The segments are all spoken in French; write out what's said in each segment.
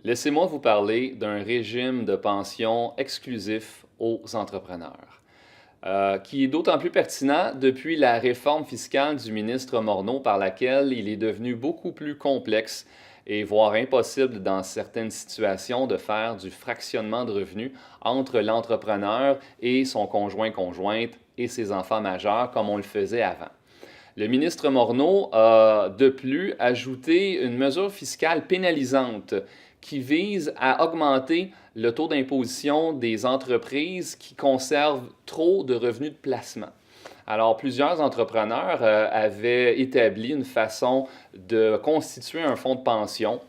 Laissez-moi vous parler d'un régime de pension exclusif aux entrepreneurs, qui est d'autant plus pertinent depuis la réforme fiscale du ministre Morneau par laquelle il est devenu beaucoup plus complexe et voire impossible dans certaines situations de faire du fractionnement de revenus entre l'entrepreneur et son conjoint-conjointe et ses enfants majeurs comme on le faisait avant. Le ministre Morneau a de plus ajouté une mesure fiscale pénalisante qui vise à augmenter le taux d'imposition des entreprises qui conservent trop de revenus de placement. Alors, plusieurs entrepreneurs avaient établi une façon de constituer un fonds de pension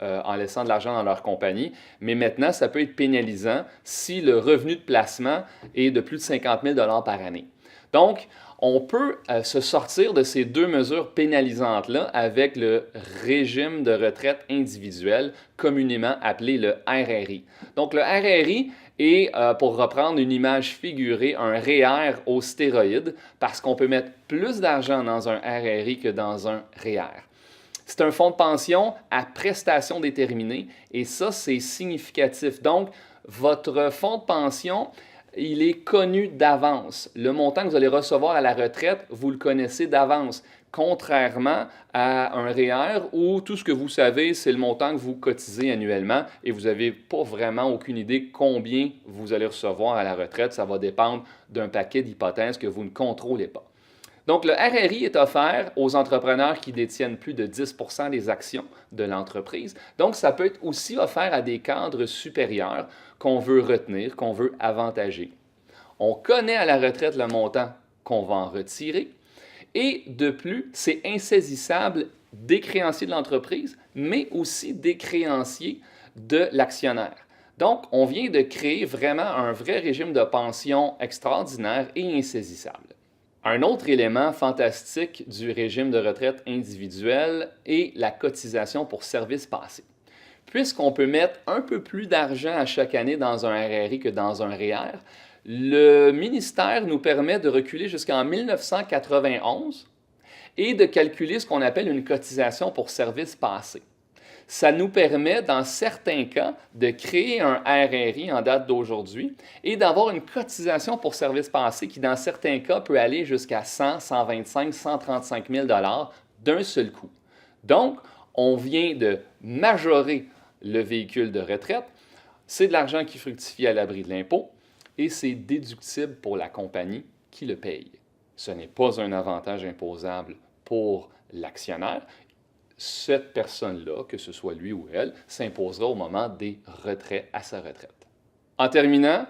en laissant de l'argent dans leur compagnie, mais maintenant, ça peut être pénalisant si le revenu de placement est de plus de 50 000 par année. Donc, on peut se sortir de ces deux mesures pénalisantes-là avec le régime de retraite individuelle, communément appelé le RRI. Donc, le RRI est, pour reprendre une image figurée, un REER aux stéroïdes parce qu'on peut mettre plus d'argent dans un RRI que dans un REER. C'est un fonds de pension à prestations déterminées et ça, c'est significatif. Donc, votre fonds de pension, il est connu d'avance. Le montant que vous allez recevoir à la retraite, vous le connaissez d'avance. Contrairement à un REER où tout ce que vous savez, c'est le montant que vous cotisez annuellement et vous n'avez pas vraiment aucune idée combien vous allez recevoir à la retraite. Ça va dépendre d'un paquet d'hypothèses que vous ne contrôlez pas. Donc, le RRI est offert aux entrepreneurs qui détiennent plus de 10 des actions de l'entreprise. Donc, ça peut être aussi offert à des cadres supérieurs qu'on veut retenir, qu'on veut avantager. On connaît à la retraite le montant qu'on va en retirer et de plus, c'est insaisissable des créanciers de l'entreprise, mais aussi des créanciers de l'actionnaire. Donc, on vient de créer vraiment un vrai régime de pension extraordinaire et insaisissable. Un autre élément fantastique du régime de retraite individuel est la cotisation pour services passés. Puisqu'on peut mettre un peu plus d'argent à chaque année dans un RRI que dans un REER, le ministère nous permet de reculer jusqu'en 1991 et de calculer ce qu'on appelle une cotisation pour services passés. Ça nous permet, dans certains cas, de créer un RRI en date d'aujourd'hui et d'avoir une cotisation pour services passés qui, dans certains cas, peut aller jusqu'à 100, 125, 135 000 d'un seul coup. Donc, on vient de majorer le véhicule de retraite. C'est de l'argent qui fructifie à l'abri de l'impôt et c'est déductible pour la compagnie qui le paye. Ce n'est pas un avantage imposable pour l'actionnaire. Cette personne-là, que ce soit lui ou elle, s'imposera au moment des retraits à sa retraite. En terminant,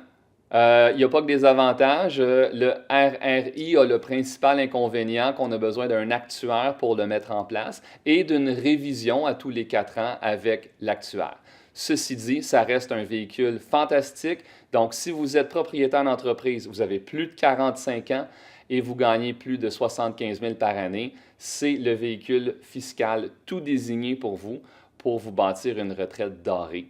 il n'y a pas que des avantages. Le RRI a le principal inconvénient qu'on a besoin d'un actuaire pour le mettre en place et d'une révision à tous les 4 ans avec l'actuaire. Ceci dit, ça reste un véhicule fantastique. Donc, si vous êtes propriétaire d'entreprise, vous avez plus de 45 ans et vous gagnez plus de 75 000 par année, c'est le véhicule fiscal tout désigné pour vous bâtir une retraite dorée